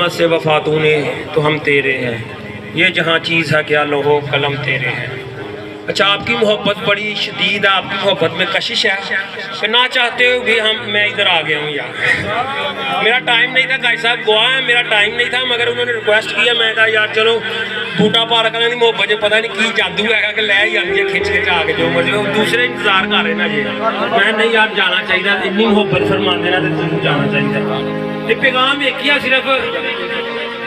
मोहब्बत से वफा तूने तो हम तेरे हैं, ये जहाँ चीज़ है क्या लोहो कलम तेरे हैं। अच्छा, आपकी मोहब्बत बड़ी शदीद है, आपकी मोहब्बत में कशिश है कि ना चाहते हुए भी मैं इधर आ गया हूँ यार। मेरा टाइम नहीं था, गाय साहब गोवा है, मेरा टाइम नहीं था, मगर उन्होंने रिक्वेस्ट किया, मैं कहा यार चलो बूटा पार करने की मोहब्बत पता नहीं की जादू है कि लै जाती है खिंच खिंच आके जो मतलब दूसरे इंतजार कर रहे ना जी। मैं नहीं यार जाना चाहिए, इन्नी मोहब्बत फरमाते ना तो जाना चाहिए। पैगाम एक ही है, सिर्फ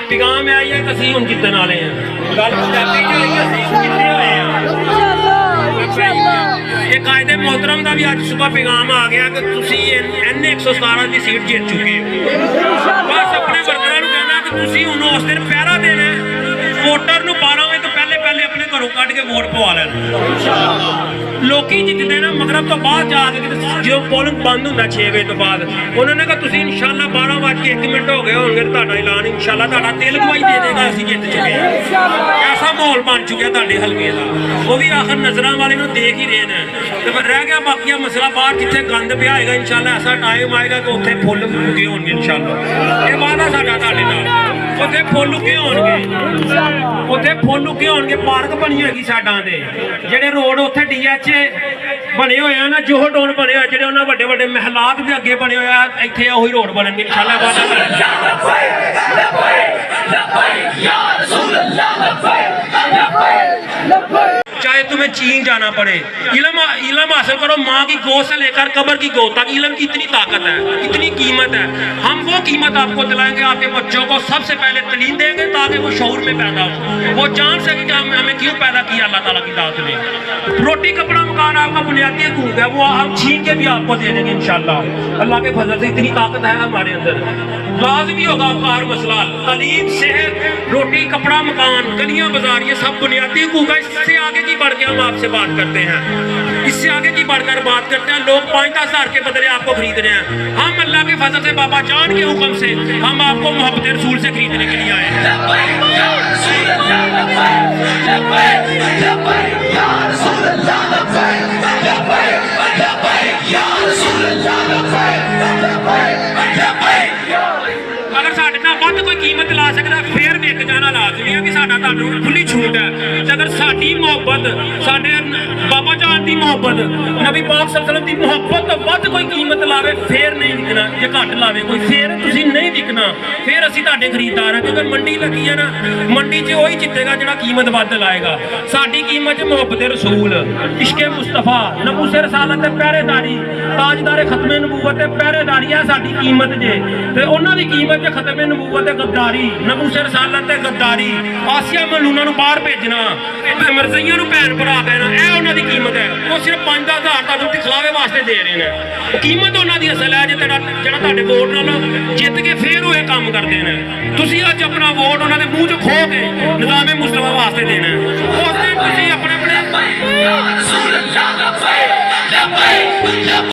पैगाम आई है कि असीं हुण जितने वाले हैं। गल पंजाबी च होई असीं जितने होए हैं। ये कायदे मोहतरम का भी अज सुबह पैगाम आ गया कि तुसीं N117 की सीट जीत चुके हो। बस अपने वर्करां नूं कहना कि तुसीं हुण उस दिन पहरा देना, वोटर नूं 12 वजे तो पहले पहले अपने घरों कढ़ के वोट पवा लेना। लोकी जितने ना मगरब तो बाद जाके जो पोलिंग बंद होंदा 6 बजे तो बाद उन्होंने कहा तुसीं इंशाअल्लाह 12:01 हो गए होंगे तुहाडा ऐलान इंशाअल्लाह तुहाडा दिल गवाही दे देगा असीं जित चुके हैं। ऐसा माहौल बन चुका तुहाडे हलके का, वो भी आखिर नज़रां वाले नूं देख ही रहे हैं। तो रह गया बाकी मसला बाहर जिथे गंद पिया होएगा इंशाअल्लाह ऐसा टाइम आएगा कि उत्थे फुੱਲ उगे होणगे इंशाअल्लाह। ये वादा साडा तुहाडे नाल, उत्थे फुੱਲ उगे होणगे, उत्थे फुੱਲ उगे होणगे। पार्क बनी होएगी साडा दे ਜਿਹੜੇ रोड उत्थे DH बने हुए हैं ना, जोह डोन बने हुए जो उन्होंने बड़े बड़े महलात भी अगे बने हुए इतने उही रोड बनने इंशाअल्लाह। चाहे तुम्हें चीन जाना पड़े, इल्म हासिल करो, माँ की गोद से लेकर कब्र की गोद तक इल्म की इतनी ताकत है, इतनी कीमत है। हम वो कीमत आपको दिलाएंगे, आपके बच्चों को सबसे पहले तलीम देंगे ताकि वो शऊर में पैदा हो, वो जान सके कि हमें क्यों पैदा किया अल्लाह ताला की दात ने। रोटी कपड़ा मकान आपका बुनियादी हकूक है, वो हम छीन के भी आपको दे देंगे इंशाअल्लाह। अल्लाह के फजल से इतनी ताकत है हमारे अंदर। लाजमी होगा आपका हर मसला, तलीम, सेहत, रोटी कपड़ा मकान, गलियां बाजार, ये सब बुनियादी हकूक है। इससे आगे की बढ़ के हम आपसे बात करते हैं, इससे आगे की बढ़कर बात करते हैं। लोग 5-10 हज़ार के बदले आपको खरीद रहे हैं, हम अल्लाह के फजल से बाबा जान के हुक्म से हम आपको मोहब्बत रसूल से खरीदने के लिए आए हैं। अगर साढ़े नाल वध कोई कीमत ला सकता फिर विक जाना लाजमी है कि साडा तुहानूं खुली छूट है। अगर साडी मोहब्बत, साडे बाबा जान की मोहब्बत, नबी पाक सल्लल्लाहु अलैहि वसल्लम की मोहब्बत तो वध कोई कीमत लावे फिर नहीं विकना, जे घट लावे कोई फिर तुसीं नहीं विकना, फिर असीं तुहाडे खरीदार हैं। क्योंकि मंडी लगी है ना, मंडी 'च वही जितेगा जिहड़ा कीमत वध लाएगा। साडी कीमत मोहब्बत रसूल, इश्के मुस्तफा, नमूसे रसालत ते पहरेदारी, ताजदारे खत्मे नबूवत ते पहरेदारी है साडी कीमत जे। ते उन्हां दी कीमत जे खत्मे नबूवत ते गद्दारी, नमूसे रसालत ते गद्दारी, आसिया मलूना नूं बाहर भेजना, मरज़इयां नूं भैन भरा देना, यह उन्हां दी कीमत है। वो सिर्फ 5-10 हज़ार तुहानूं दिखलावे वास्ते दे रहे हैं। कीमत उन्हां दी असल है जिहड़ा तुहाडे वोट नाल जित के फिर वो काम करते हैं। तुसीं अज अपना वोट उन्हां दे मूँह 'चों खो के निज़ामे मुस्तफा वास्ते देना है। उस दिन तुसीं अपने